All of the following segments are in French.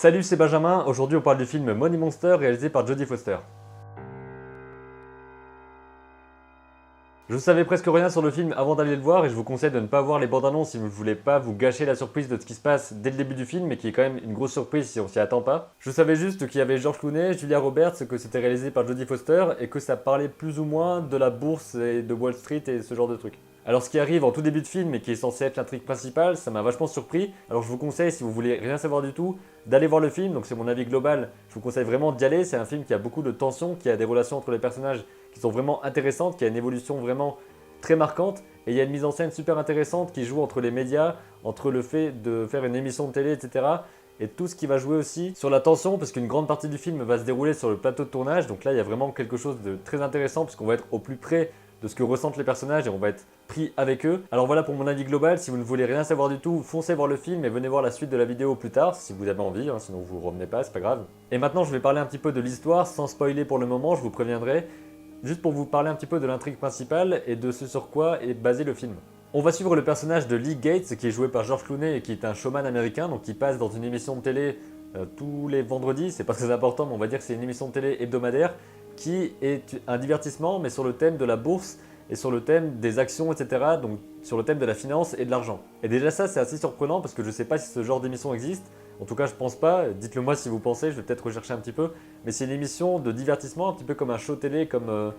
Salut, c'est Benjamin. Aujourd'hui, on parle du film Money Monster réalisé par Jodie Foster. Je ne savais presque rien sur le film avant d'aller le voir et je vous conseille de ne pas voir les bandes annonces si vous ne voulez pas vous gâcher la surprise de ce qui se passe dès le début du film, mais qui est quand même une grosse surprise si on s'y attend pas. Je savais juste qu'il y avait George Clooney, Julia Roberts, que c'était réalisé par Jodie Foster et que ça parlait plus ou moins de la bourse et de Wall Street et ce genre de trucs. Alors ce qui arrive en tout début de film et qui est censé être l'intrigue principale, ça m'a vachement surpris. Alors je vous conseille, si vous voulez rien savoir du tout, d'aller voir le film. Donc c'est mon avis global, je vous conseille vraiment d'y aller. C'est un film qui a beaucoup de tension, qui a des relations entre les personnages qui sont vraiment intéressantes, qui a une évolution vraiment très marquante. Et il y a une mise en scène super intéressante qui joue entre les médias, entre le fait de faire une émission de télé, etc. Et tout ce qui va jouer aussi sur la tension, parce qu'une grande partie du film va se dérouler sur le plateau de tournage. Donc là, il y a vraiment quelque chose de très intéressant, puisqu'on va être au plus près de ce que ressentent les personnages et on va être pris avec eux. Alors voilà pour mon avis global. Si vous ne voulez rien savoir du tout, foncez voir le film et venez voir la suite de la vidéo plus tard, si vous avez envie, sinon vous revenez pas, c'est pas grave. Et maintenant, je vais parler un petit peu de l'histoire, sans spoiler pour le moment, je vous préviendrai. Juste pour vous parler un petit peu de l'intrigue principale et de ce sur quoi est basé le film. On va suivre le personnage de Lee Gates, qui est joué par George Clooney et qui est un showman américain, donc qui passe dans une émission de télé tous les vendredis. C'est pas très important, mais on va dire que c'est une émission de télé hebdomadaire qui est un divertissement, mais sur le thème de la bourse et sur le thème des actions, etc. Donc sur le thème de la finance et de l'argent. Et déjà ça, c'est assez surprenant parce que je sais pas si ce genre d'émission existe. En tout cas, je pense pas. Dites-le moi si vous pensez, je vais peut-être rechercher un petit peu. Mais c'est une émission de divertissement, un petit peu comme un show télé, comme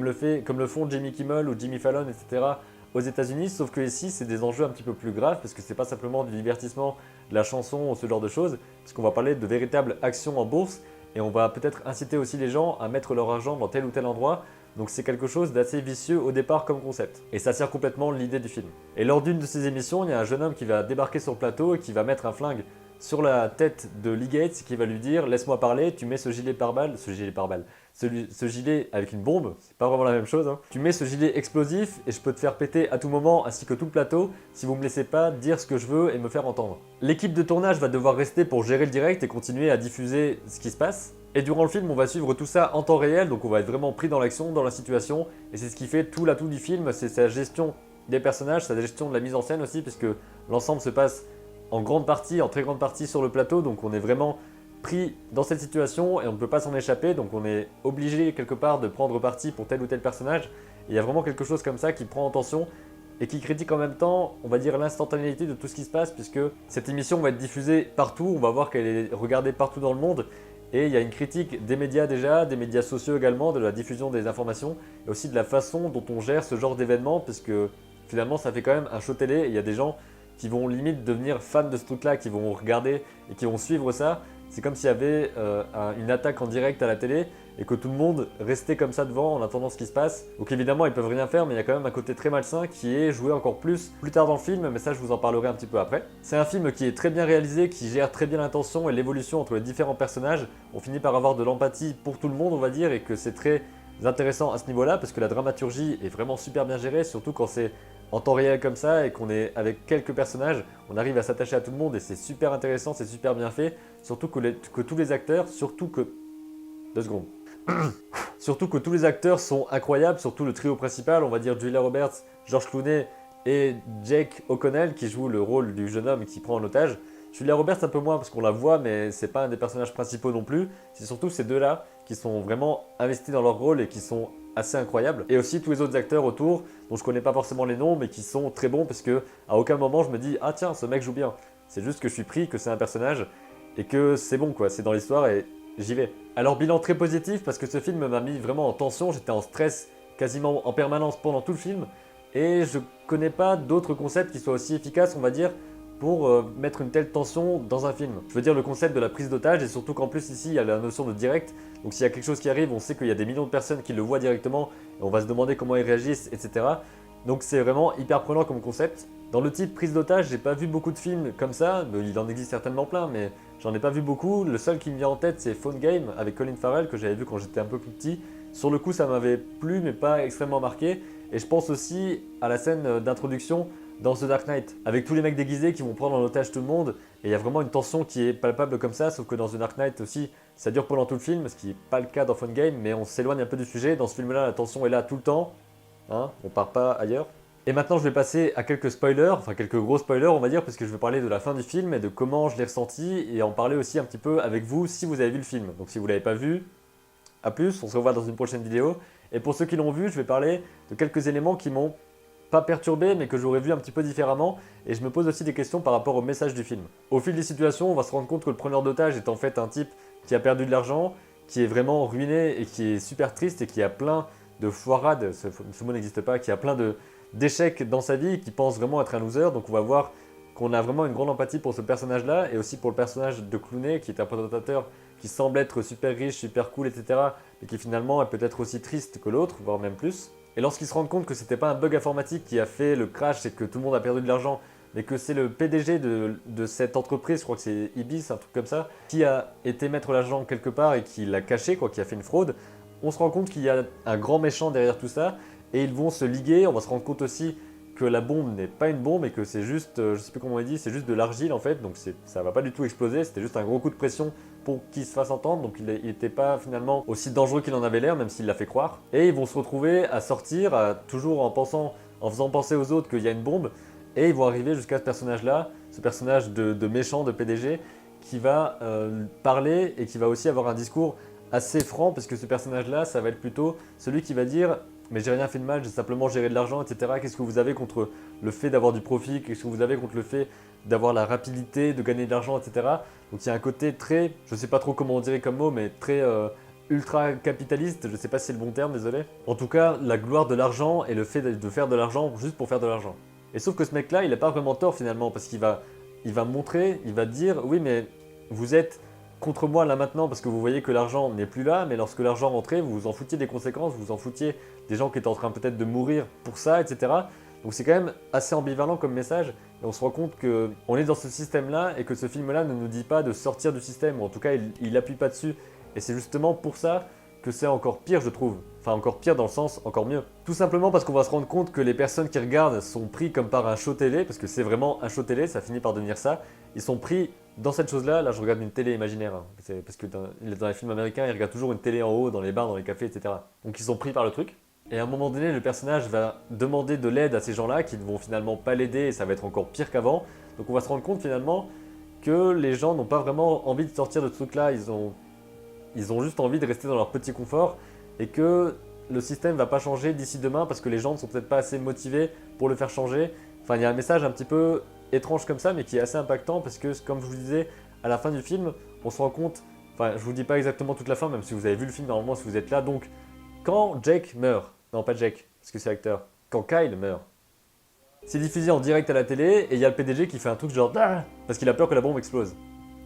le font Jimmy Kimmel ou Jimmy Fallon, etc. aux États-Unis. Sauf que ici, c'est des enjeux un petit peu plus graves parce que c'est pas simplement du divertissement, de la chanson ou ce genre de choses. Parce qu'on va parler de véritables actions en bourse. Et on va peut-être inciter aussi les gens à mettre leur argent dans tel ou tel endroit. Donc c'est quelque chose d'assez vicieux au départ comme concept. Et ça sert complètement l'idée du film. Et lors d'une de ces émissions, il y a un jeune homme qui va débarquer sur le plateau et qui va mettre un flingue sur la tête de Lee Gates qui va lui dire « Laisse-moi parler, tu mets ce gilet pare-balles, ce gilet avec une bombe, c'est pas vraiment la même chose, Tu mets ce gilet explosif et je peux te faire péter à tout moment ainsi que tout le plateau si vous me laissez pas dire ce que je veux et me faire entendre. » L'équipe de tournage va devoir rester pour gérer le direct et continuer à diffuser ce qui se passe. Et durant le film, on va suivre tout ça en temps réel, donc on va être vraiment pris dans l'action, dans la situation, et c'est ce qui fait tout l'atout du film, c'est sa gestion des personnages, sa gestion de la mise en scène aussi, puisque l'ensemble se passe en grande partie, en très grande partie sur le plateau, donc on est vraiment pris dans cette situation et on ne peut pas s'en échapper, donc on est obligé quelque part de prendre parti pour tel ou tel personnage. Et il y a vraiment quelque chose comme ça qui prend en tension et qui critique en même temps, on va dire, l'instantanéité de tout ce qui se passe, puisque cette émission va être diffusée partout, on va voir qu'elle est regardée partout dans le monde. Et il y a une critique des médias déjà, des médias sociaux également, de la diffusion des informations, et aussi de la façon dont on gère ce genre d'événement, puisque finalement ça fait quand même un show télé, et il y a des gens qui vont limite devenir fans de ce truc-là, qui vont regarder et qui vont suivre ça. C'est comme s'il y avait une attaque en direct à la télé et que tout le monde restait comme ça devant en attendant ce qui se passe. Donc évidemment, ils peuvent rien faire, mais il y a quand même un côté très malsain qui est joué encore plus tard dans le film, mais ça je vous en parlerai un petit peu après. C'est un film qui est très bien réalisé, qui gère très bien l'intention et l'évolution entre les différents personnages. On finit par avoir de l'empathie pour tout le monde, on va dire, et que c'est très intéressant à ce niveau-là, parce que la dramaturgie est vraiment super bien gérée, surtout quand c'est en temps réel comme ça et qu'on est avec quelques personnages, on arrive à s'attacher à tout le monde et c'est super intéressant, c'est super bien fait. Surtout que tous les acteurs, surtout que tous les acteurs sont incroyables, surtout le trio principal, on va dire Julia Roberts, George Clooney et Jake O'Connell qui joue le rôle du jeune homme qui prend en otage. Julia Roberts un peu moins parce qu'on la voit, mais c'est pas un des personnages principaux non plus. C'est surtout ces deux-là qui sont vraiment investis dans leur rôle et qui sont assez incroyables. Et aussi tous les autres acteurs autour, dont je connais pas forcément les noms, mais qui sont très bons parce que à aucun moment je me dis « Ah tiens, ce mec joue bien ». C'est juste que je suis pris, que c'est un personnage et que c'est bon quoi, c'est dans l'histoire et j'y vais. Alors bilan très positif parce que ce film m'a mis vraiment en tension, j'étais en stress quasiment en permanence pendant tout le film et je connais pas d'autres concepts qui soient aussi efficaces, on va dire, pour mettre une telle tension dans un film. Je veux dire le concept de la prise d'otage et surtout qu'en plus ici il y a la notion de direct. Donc s'il y a quelque chose qui arrive, on sait qu'il y a des millions de personnes qui le voient directement et on va se demander comment ils réagissent, etc. Donc c'est vraiment hyper prenant comme concept. Dans le type prise d'otage, j'ai pas vu beaucoup de films comme ça, il en existe certainement plein, mais j'en ai pas vu beaucoup. Le seul qui me vient en tête c'est Phone Game avec Colin Farrell que j'avais vu quand j'étais un peu plus petit. Sur le coup ça m'avait plu mais pas extrêmement marqué. Et je pense aussi à la scène d'introduction dans The Dark Knight, avec tous les mecs déguisés qui vont prendre en otage tout le monde, et il y a vraiment une tension qui est palpable comme ça, sauf que dans The Dark Knight aussi, ça dure pendant tout le film, ce qui n'est pas le cas dans Phone Game, mais on s'éloigne un peu du sujet. Dans ce film-là, la tension est là tout le temps, on part pas ailleurs. Et maintenant je vais passer à quelques spoilers, enfin quelques gros spoilers on va dire, parce que je vais parler de la fin du film et de comment je l'ai ressenti, et en parler aussi un petit peu avec vous si vous avez vu le film. Donc si vous ne l'avez pas vu, à plus, on se revoit dans une prochaine vidéo. Et pour ceux qui l'ont vu, je vais parler de quelques éléments qui m'ont pas perturbé, mais que j'aurais vu un petit peu différemment, et je me pose aussi des questions par rapport au message du film. Au fil des situations, on va se rendre compte que le preneur d'otage est en fait un type qui a perdu de l'argent, qui est vraiment ruiné et qui est super triste et qui a plein de foirades, ce mot n'existe pas, qui a plein d'échecs dans sa vie, qui pense vraiment être un loser. Donc on va voir qu'on a vraiment une grande empathie pour ce personnage-là, et aussi pour le personnage de Clooney, qui est un présentateur qui semble être super riche, super cool, etc., mais qui finalement est peut-être aussi triste que l'autre, voire même plus. Et lorsqu'ils se rendent compte que c'était pas un bug informatique qui a fait le crash et que tout le monde a perdu de l'argent, mais que c'est le PDG de cette entreprise, je crois que c'est Ibis, un truc comme ça, qui a été mettre l'argent quelque part et qui l'a caché, quoi, qui a fait une fraude, on se rend compte qu'il y a un grand méchant derrière tout ça, et ils vont se liguer. On va se rendre compte aussi que la bombe n'est pas une bombe et que c'est juste, je sais plus comment on dit, c'est juste de l'argile en fait, donc ça va pas du tout exploser, c'était juste un gros coup de pression pour qu'il se fasse entendre, donc il n'était pas finalement aussi dangereux qu'il en avait l'air, même s'il l'a fait croire. Et ils vont se retrouver à sortir, toujours en faisant penser aux autres qu'il y a une bombe, et ils vont arriver jusqu'à ce personnage-là, ce personnage de méchant, de PDG, qui va parler et qui va aussi avoir un discours assez franc, parce que ce personnage-là, ça va être plutôt celui qui va dire « mais j'ai rien fait de mal, j'ai simplement géré de l'argent, etc. Qu'est-ce que vous avez contre le fait d'avoir du profit? Qu'est-ce que vous avez contre le fait d'avoir la rapidité, de gagner de l'argent, etc. » Donc il y a un côté très, je sais pas trop comment on dirait comme mot, mais très ultra capitaliste, je sais pas si c'est le bon terme, désolé. En tout cas, la gloire de l'argent et le fait de faire de l'argent juste pour faire de l'argent. Et sauf que ce mec-là, il n'a pas vraiment tort finalement, parce il va montrer, il va dire « oui mais vous êtes contre moi là maintenant parce que vous voyez que l'argent n'est plus là, mais lorsque l'argent rentrait, vous vous en foutiez des conséquences, vous vous en foutiez des gens qui étaient en train peut-être de mourir pour ça, etc. » Donc c'est quand même assez ambivalent comme message, et on se rend compte qu'on est dans ce système-là et que ce film-là ne nous dit pas de sortir du système, ou en tout cas il appuie pas dessus. Et c'est justement pour ça que c'est encore pire, je trouve. Enfin, encore pire dans le sens encore mieux. Tout simplement parce qu'on va se rendre compte que les personnes qui regardent sont pris comme par un show télé, parce que c'est vraiment un show télé, ça finit par devenir ça. Ils sont pris dans cette chose-là. Là, je regarde une télé imaginaire, hein. Parce que dans les films américains, ils regardent toujours une télé en haut, dans les bars, dans les cafés, etc. Donc ils sont pris par le truc. Et à un moment donné, le personnage va demander de l'aide à ces gens-là qui ne vont finalement pas l'aider, et ça va être encore pire qu'avant. Donc on va se rendre compte finalement que les gens n'ont pas vraiment envie de sortir de ce truc-là. Ils ont juste envie de rester dans leur petit confort, et que le système ne va pas changer d'ici demain parce que les gens ne sont peut-être pas assez motivés pour le faire changer. Enfin, il y a un message un petit peu étrange comme ça, mais qui est assez impactant, parce que comme je vous disais, à la fin du film, on se rend compte, enfin je vous dis pas exactement toute la fin, même si vous avez vu le film normalement si vous êtes là, donc quand Jake meurt, non pas Jake, parce que c'est l'acteur, quand Kyle meurt, c'est diffusé en direct à la télé, et il y a le PDG qui fait un truc genre ah parce qu'il a peur que la bombe explose.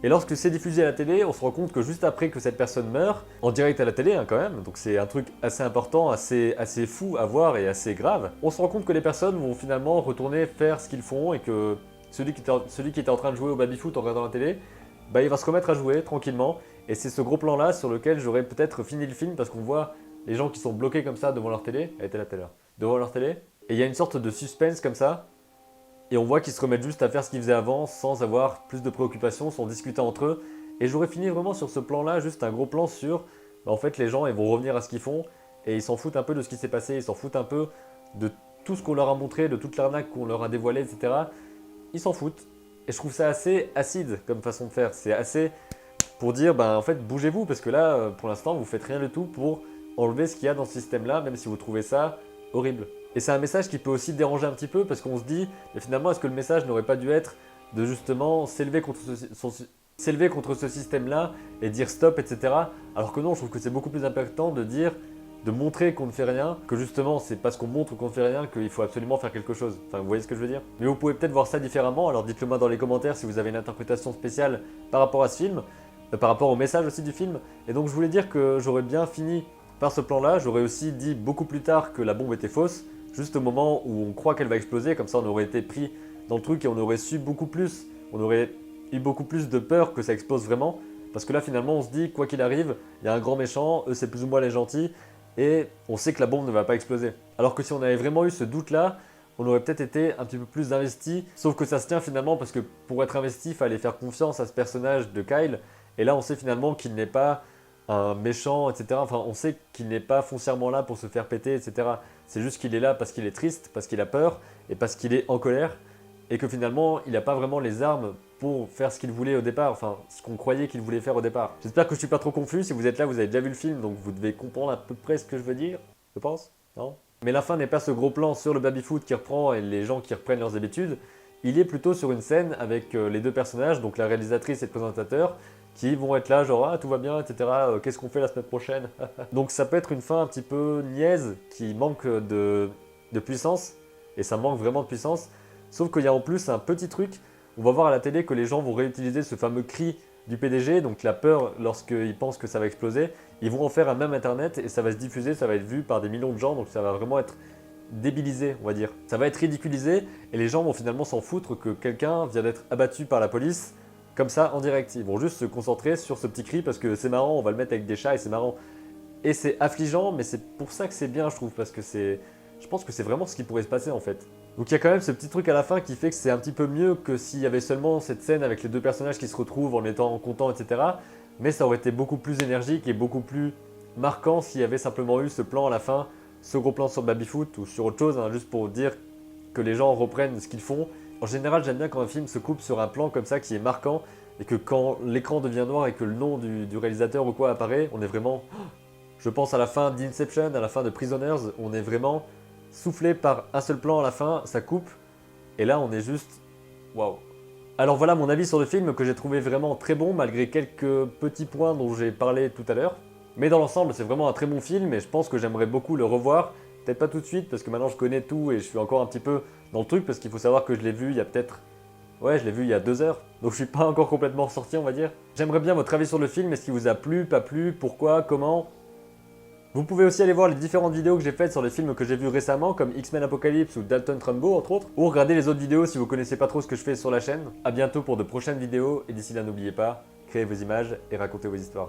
Et lorsque c'est diffusé à la télé, on se rend compte que juste après que cette personne meurt, en direct à la télé hein, quand même, donc c'est un truc assez important, assez fou à voir et assez grave, on se rend compte que les personnes vont finalement retourner faire ce qu'ils font, et que celui qui était en train de jouer au baby-foot en regardant la télé, bah, il va se remettre à jouer tranquillement. Et c'est ce gros plan là sur lequel j'aurais peut-être fini le film, parce qu'on voit les gens qui sont bloqués comme ça devant leur télé, elle était là tout à l'heure, devant leur télé, et il y a une sorte de suspense comme ça. Et on voit qu'ils se remettent juste à faire ce qu'ils faisaient avant, sans avoir plus de préoccupations, sans discuter entre eux. Et j'aurais fini vraiment sur ce plan-là, juste un gros plan sur... Bah en fait, les gens, ils vont revenir à ce qu'ils font, et ils s'en foutent un peu de ce qui s'est passé, ils s'en foutent un peu de tout ce qu'on leur a montré, de toute l'arnaque qu'on leur a dévoilée, etc. Ils s'en foutent. Et je trouve ça assez acide comme façon de faire. C'est assez pour dire, ben en fait, bougez-vous, parce que là, pour l'instant, vous faites rien du tout pour enlever ce qu'il y a dans ce système-là, même si vous trouvez ça horrible. Et c'est un message qui peut aussi déranger un petit peu, parce qu'on se dit, mais finalement, est-ce que le message n'aurait pas dû être de justement s'élever contre ce système-là et dire stop, etc. Alors que non, je trouve que c'est beaucoup plus impactant de dire, de montrer qu'on ne fait rien, que justement, c'est parce qu'on montre qu'on ne fait rien qu'il faut absolument faire quelque chose. Enfin, vous voyez ce que je veux dire? Mais vous pouvez peut-être voir ça différemment, alors dites-le moi dans les commentaires si vous avez une interprétation spéciale par rapport à ce film, par rapport au message aussi du film. Et donc, je voulais dire que j'aurais bien fini par ce plan-là. J'aurais aussi dit beaucoup plus tard que la bombe était fausse, juste au moment où on croit qu'elle va exploser, comme ça on aurait été pris dans le truc et on aurait su beaucoup plus, on aurait eu beaucoup plus de peur que ça explose vraiment, parce que là finalement on se dit, quoi qu'il arrive, il y a un grand méchant, eux c'est plus ou moins les gentils, et on sait que la bombe ne va pas exploser. Alors que si on avait vraiment eu ce doute-là, on aurait peut-être été un petit peu plus investi, sauf que ça se tient finalement, parce que pour être investi, il fallait faire confiance à ce personnage de Kyle, et là on sait finalement qu'il n'est pas un méchant, etc. Enfin, on sait qu'il n'est pas foncièrement là pour se faire péter, etc. C'est juste qu'il est là parce qu'il est triste, parce qu'il a peur et parce qu'il est en colère. Et que finalement, il n'a pas vraiment les armes pour faire ce qu'il voulait au départ, enfin, ce qu'on croyait qu'il voulait faire au départ. J'espère que je suis pas trop confus. Si vous êtes là, vous avez déjà vu le film, donc vous devez comprendre à peu près ce que je veux dire, je pense, non? Mais la fin n'est pas ce gros plan sur le baby-foot qui reprend et les gens qui reprennent leurs habitudes. Il est plutôt sur une scène avec les deux personnages, donc la réalisatrice et le présentateur, qui vont être là, genre ah tout va bien, etc. Qu'est-ce qu'on fait la semaine prochaine? Donc ça peut être une fin un petit peu niaise, qui manque de puissance, et ça manque vraiment de puissance. Sauf qu'il y a en plus un petit truc, on va voir à la télé que les gens vont réutiliser ce fameux cri du PDG, donc la peur lorsqu'ils pensent que ça va exploser. Ils vont en faire un même internet et ça va se diffuser, ça va être vu par des millions de gens, donc ça va vraiment être débilisé, on va dire. Ça va être ridiculisé et les gens vont finalement s'en foutre que quelqu'un vient d'être abattu par la police comme ça en direct. Ils vont juste se concentrer sur ce petit cri parce que c'est marrant, on va le mettre avec des chats et c'est marrant. Et c'est affligeant, mais c'est pour ça que c'est bien, je trouve, parce que je pense que c'est vraiment ce qui pourrait se passer en fait. Donc il y a quand même ce petit truc à la fin qui fait que c'est un petit peu mieux que s'il y avait seulement cette scène avec les deux personnages qui se retrouvent en étant contents, etc. Mais ça aurait été beaucoup plus énergique et beaucoup plus marquant s'il y avait simplement eu ce plan à la fin, ce gros plan sur Babyfoot ou sur autre chose, hein, juste pour dire que les gens reprennent ce qu'ils font. En général, j'aime bien quand un film se coupe sur un plan comme ça qui est marquant et que quand l'écran devient noir et que le nom du réalisateur ou quoi apparaît, on est vraiment... Je pense à la fin d'Inception, à la fin de Prisoners, on est vraiment soufflé par un seul plan à la fin, ça coupe, et là on est juste... Waouh. Alors voilà mon avis sur le film que j'ai trouvé vraiment très bon malgré quelques petits points dont j'ai parlé tout à l'heure. Mais dans l'ensemble c'est vraiment un très bon film et je pense que j'aimerais beaucoup le revoir. Peut-être pas tout de suite parce que maintenant je connais tout et je suis encore un petit peu dans le truc parce qu'il faut savoir que je l'ai vu il y a peut-être... Ouais, je l'ai vu il y a 2 heures, donc je suis pas encore complètement ressorti on va dire. J'aimerais bien votre avis sur le film, est-ce qu'il vous a plu, pas plu, pourquoi, comment? Vous pouvez aussi aller voir les différentes vidéos que j'ai faites sur les films que j'ai vus récemment, comme X-Men Apocalypse ou Dalton Trumbo entre autres, ou regarder les autres vidéos si vous connaissez pas trop ce que je fais sur la chaîne. A bientôt pour de prochaines vidéos, et d'ici là n'oubliez pas, créez vos images et racontez vos histoires.